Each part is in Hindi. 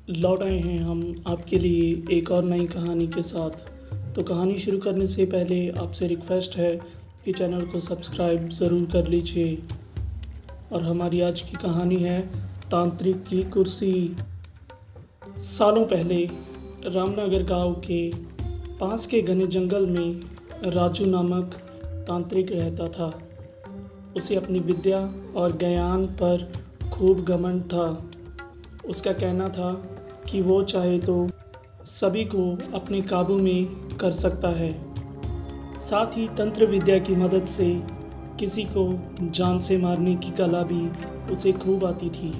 लौट आए हैं हम आपके लिए एक और नई कहानी के साथ। तो कहानी शुरू करने से पहले आपसे रिक्वेस्ट है कि चैनल को सब्सक्राइब ज़रूर कर लीजिए। और हमारी आज की कहानी है तांत्रिक की कुर्सी। सालों पहले रामनगर गांव के पास के घने जंगल में राजू नामक तांत्रिक रहता था। उसे अपनी विद्या और ज्ञान पर खूब घमंड था। उसका कहना था कि वो चाहे तो सभी को अपने काबू में कर सकता है। साथ ही तंत्र विद्या की मदद से किसी को जान से मारने की कला भी उसे खूब आती थी।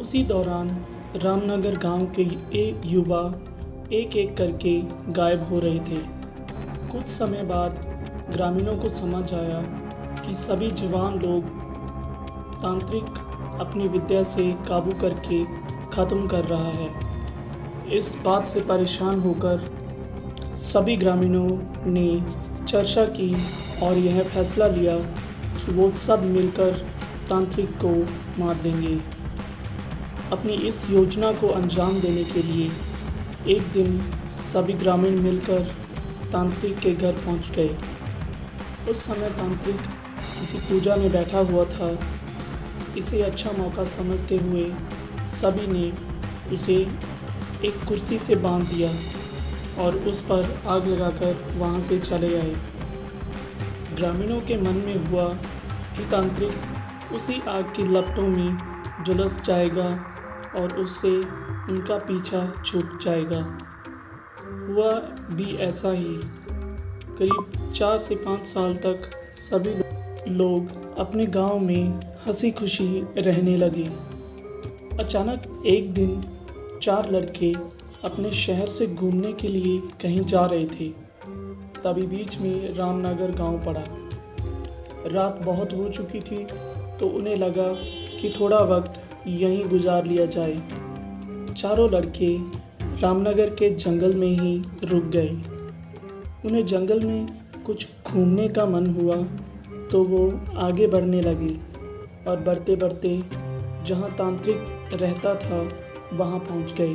उसी दौरान रामनगर गांव के युवा एक एक करके गायब हो रहे थे। कुछ समय बाद ग्रामीणों को समझ आया कि सभी जवान लोग तांत्रिक अपनी विद्या से काबू करके ख़त्म कर रहा है। इस बात से परेशान होकर सभी ग्रामीणों ने चर्चा की और यह फैसला लिया कि वो सब मिलकर तांत्रिक को मार देंगे। अपनी इस योजना को अंजाम देने के लिए एक दिन सभी ग्रामीण मिलकर तांत्रिक के घर पहुंच गए। उस समय तांत्रिक किसी पूजा में बैठा हुआ था। इसे अच्छा मौका समझते हुए सभी ने उसे एक कुर्सी से बांध दिया और उस पर आग लगाकर वहां से चले आए। ग्रामीणों के मन में हुआ कि तांत्रिक उसी आग की लपटों में झुलस जाएगा और उससे उनका पीछा छूट जाएगा। हुआ भी ऐसा ही। करीब 4 से 5 साल तक सभी लोग अपने गांव में हंसी खुशी रहने लगे। अचानक एक दिन 4 लड़के अपने शहर से घूमने के लिए कहीं जा रहे थे। तभी बीच में रामनगर गांव पड़ा। रात बहुत हो चुकी थी तो उन्हें लगा कि थोड़ा वक्त यहीं गुजार लिया जाए। चारों लड़के रामनगर के जंगल में ही रुक गए। उन्हें जंगल में कुछ घूमने का मन हुआ तो वो आगे बढ़ने लगे और बढ़ते बढ़ते जहाँ तांत्रिक रहता था वहाँ पहुँच गए।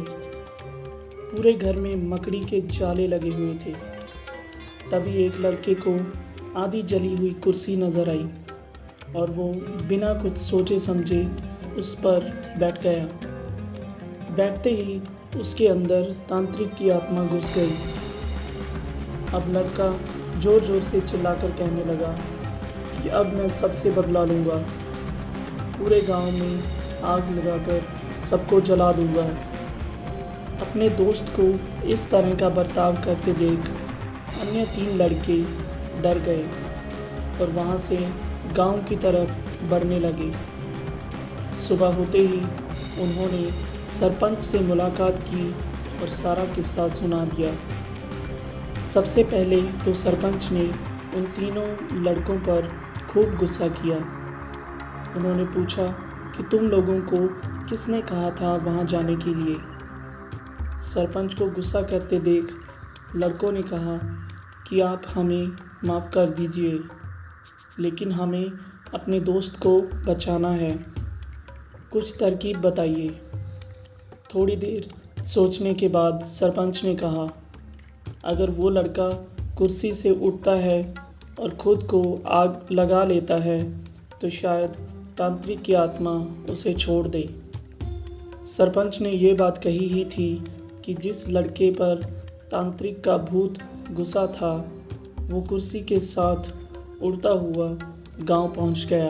पूरे घर में मकड़ी के जाले लगे हुए थे। तभी एक लड़के को आधी जली हुई कुर्सी नज़र आई और वो बिना कुछ सोचे समझे उस पर बैठ गया। बैठते ही उसके अंदर तांत्रिक की आत्मा घुस गई। अब लड़का ज़ोर ज़ोर से चिल्लाकर कहने लगा कि अब मैं सबसे बदला लूँगा। पूरे गांव में आग लगाकर सबको जला दूंगा। अपने दोस्त को इस तरह का बर्ताव करते देख अन्य 3 लड़के डर गए और वहां से गांव की तरफ बढ़ने लगे। सुबह होते ही उन्होंने सरपंच से मुलाकात की और सारा किस्सा सुना दिया। सबसे पहले तो सरपंच ने उन तीनों लड़कों पर खूब गुस्सा किया। उन्होंने पूछा कि तुम लोगों को किसने कहा था वहां जाने के लिए। सरपंच को गुस्सा करते देख लड़कों ने कहा कि आप हमें माफ़ कर दीजिए, लेकिन हमें अपने दोस्त को बचाना है। कुछ तरकीब बताइए। थोड़ी देर सोचने के बाद सरपंच ने कहा, अगर वो लड़का कुर्सी से उठता है और ख़ुद को आग लगा लेता है तो शायद तांत्रिक की आत्मा उसे छोड़ दे। सरपंच ने ये बात कही ही थी कि जिस लड़के पर तांत्रिक का भूत गुस्सा था वो कुर्सी के साथ उड़ता हुआ गांव पहुंच गया।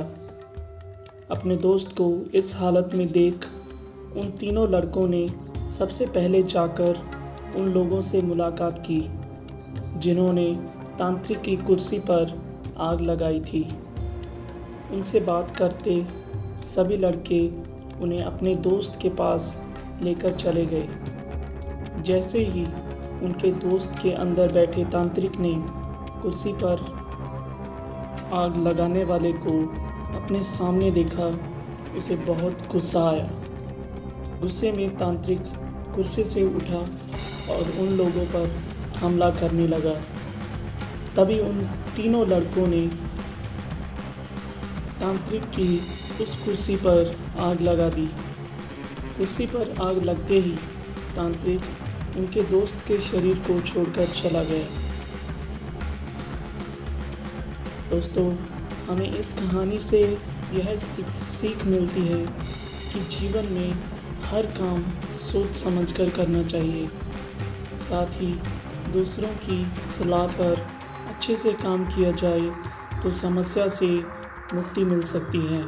अपने दोस्त को इस हालत में देख उन तीनों लड़कों ने सबसे पहले जाकर उन लोगों से मुलाकात की जिन्होंने तांत्रिक की कुर्सी पर आग लगाई थी। उनसे बात करते सभी लड़के उन्हें अपने दोस्त के पास लेकर चले गए। जैसे ही उनके दोस्त के अंदर बैठे तांत्रिक ने कुर्सी पर आग लगाने वाले को अपने सामने देखा, उसे बहुत गुस्सा आया। गुस्से में तांत्रिक कुर्सी से उठा और उन लोगों पर हमला करने लगा। तभी उन तीनों लड़कों ने तांत्रिक की उस कुर्सी पर आग लगा दी। उसी पर आग लगते ही तांत्रिक उनके दोस्त के शरीर को छोड़कर चला गया। दोस्तों, हमें इस कहानी से यह सीख मिलती है कि जीवन में हर काम सोच समझकर करना चाहिए। साथ ही दूसरों की सलाह पर अच्छे से काम किया जाए तो समस्या से मुक्ति मिल सकती है।